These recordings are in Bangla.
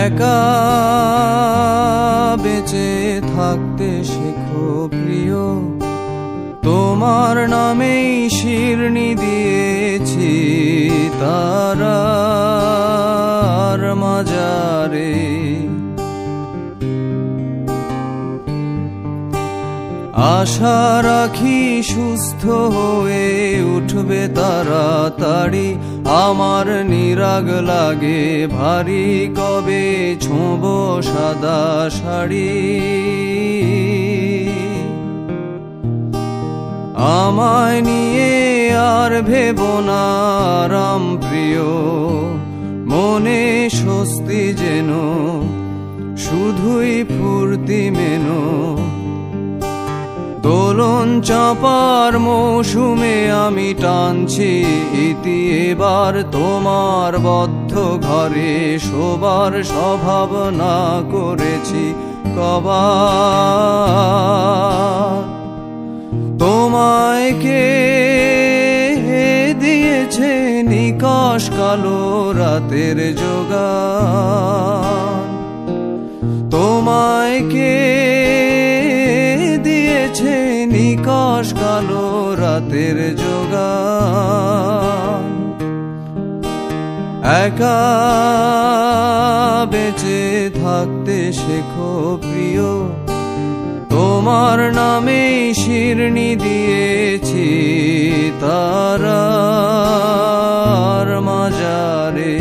একা বেঁচে থাকতে শেখো প্রিয়, তোমার নামেই শিরনি দিয়েছি তারার মাজারে। আশা রাখি সুস্থ হয়ে উঠবে তাড়াতাড়ি, আমার নিরাগ লাগে ভারী কবে ছোঁব সাদা শাড়ি। আমায় নিয়ে আর ভেবো না রাম প্রিয়, মনে স্বস্তি যেন শুধুই ফুর্তি মেনো। দোলন চাপার মৌসুমে আমি টানছি ইতি এবার, তোমার বদ্ধ ঘরে শোবার স্বভাবনা করেছি কবার। তোমায় কে দিয়েছে নিকষ কালো রাতের যোগান, তোমায় কে দিয়েছে নিকষ কালো রাতের যোগান। একা বেঁচে থাকতে শেখো প্রিয়, তোমার নামেই শিরনি দিয়েছি তারার মাজারে।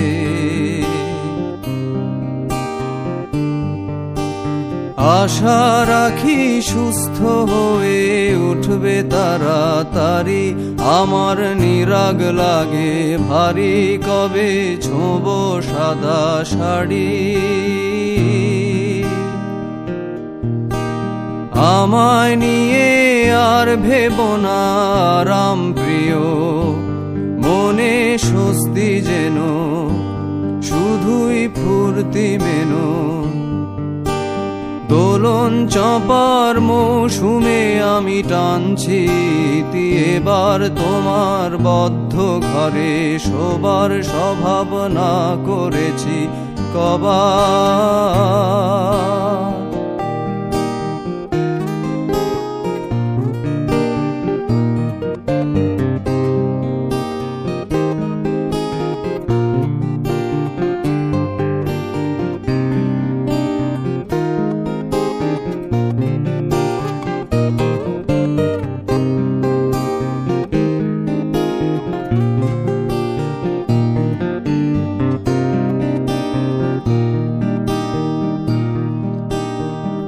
আশা রাখি সুস্থ হয়ে উঠবে তাড়াতাড়ি, আমার নিরাগ লাগে ভারী কবে ছোঁব সাদা শাড়ি। আমায় নিয়ে আর ভেবো না রাম প্রিয়, মনে স্বস্তি যেন শুধুই ফুর্তি মেনো। দোলন চাপার মৌসুমে আমি টানছি ইতি এবার, তোমার বদ্ধ ঘরে শোবার স্বভাবনা করেছি কবার।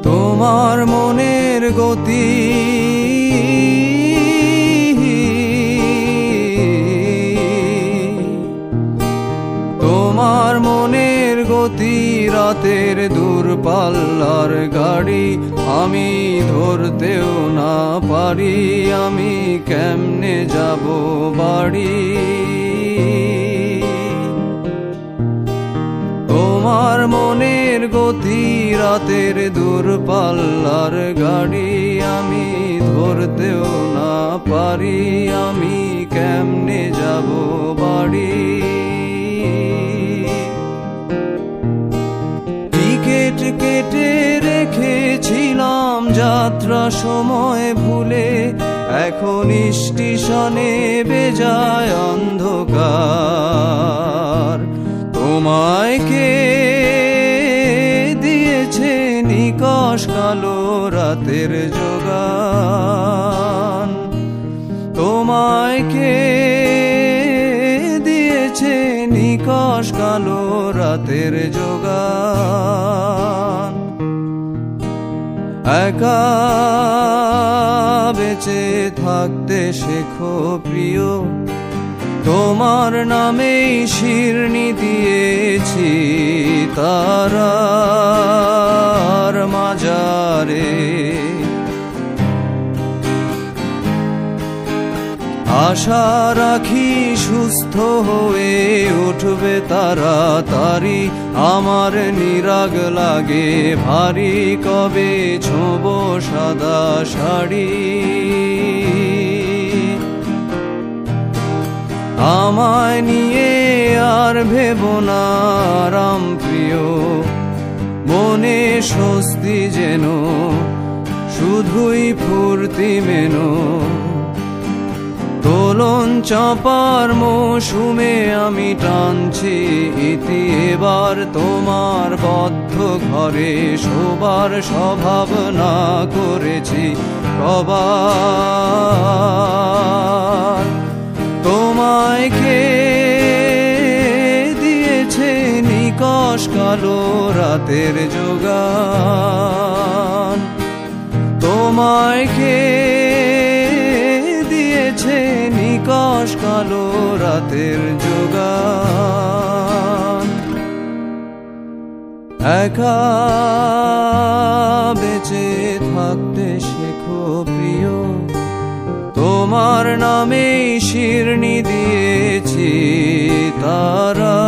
তোমার মনের গতি তোমার মনের গতি রাতের দূরপাল্লার গাড়ি, আমি ধরতেও না পারি আমি কেমনে যাব বাড়ি। তোমার মনের গতি রাতের দূরপাল্লার গাড়ি, আমি ধরতেও না পারি আমি কেমনে যাব বাড়ি। টিকিট কেটে রেখেছিলাম যাত্রা সময় ভুলে, এখন স্টেশনে বেজায় অন্ধকার। তোমায় কে দিয়েছে নিকষ কালো রাতের যোগান, তোমায় কে দিয়েছে নিকষ কালো রাতের যোগান। একা বেঁচে থাকতে শেখো প্রিয়, তোমার নামেই শিরনি দিয়েছি তারার মাজারে। আশা রাখি সুস্থ হয়ে উঠবে তাড়াতাড়ি, আমার নিরাগ লাগে ভারী কবে ছোঁব সাদা শাড়ি। আমায় নিয়ে আর ভেবো না রাম প্রিয়, স্বস্তি যেন শুধুই ফুর্তি মেনো। দোলন চাপার মৌসুমে আমি টানছি ইতি, এবার তোমার বদ্ধ ঘরে শোবার স্বভাবনা করেছি কবার। তোমায় কে দিয়েছে নিকষ কালো রাতের যোগান? তোমায় কে দিয়েছে নিকষ কালো রাতের যোগান? একা বেঁচে থাকতে শেখো প্রিয়, তোমার নামে শিরনি দিয়েছি তারা।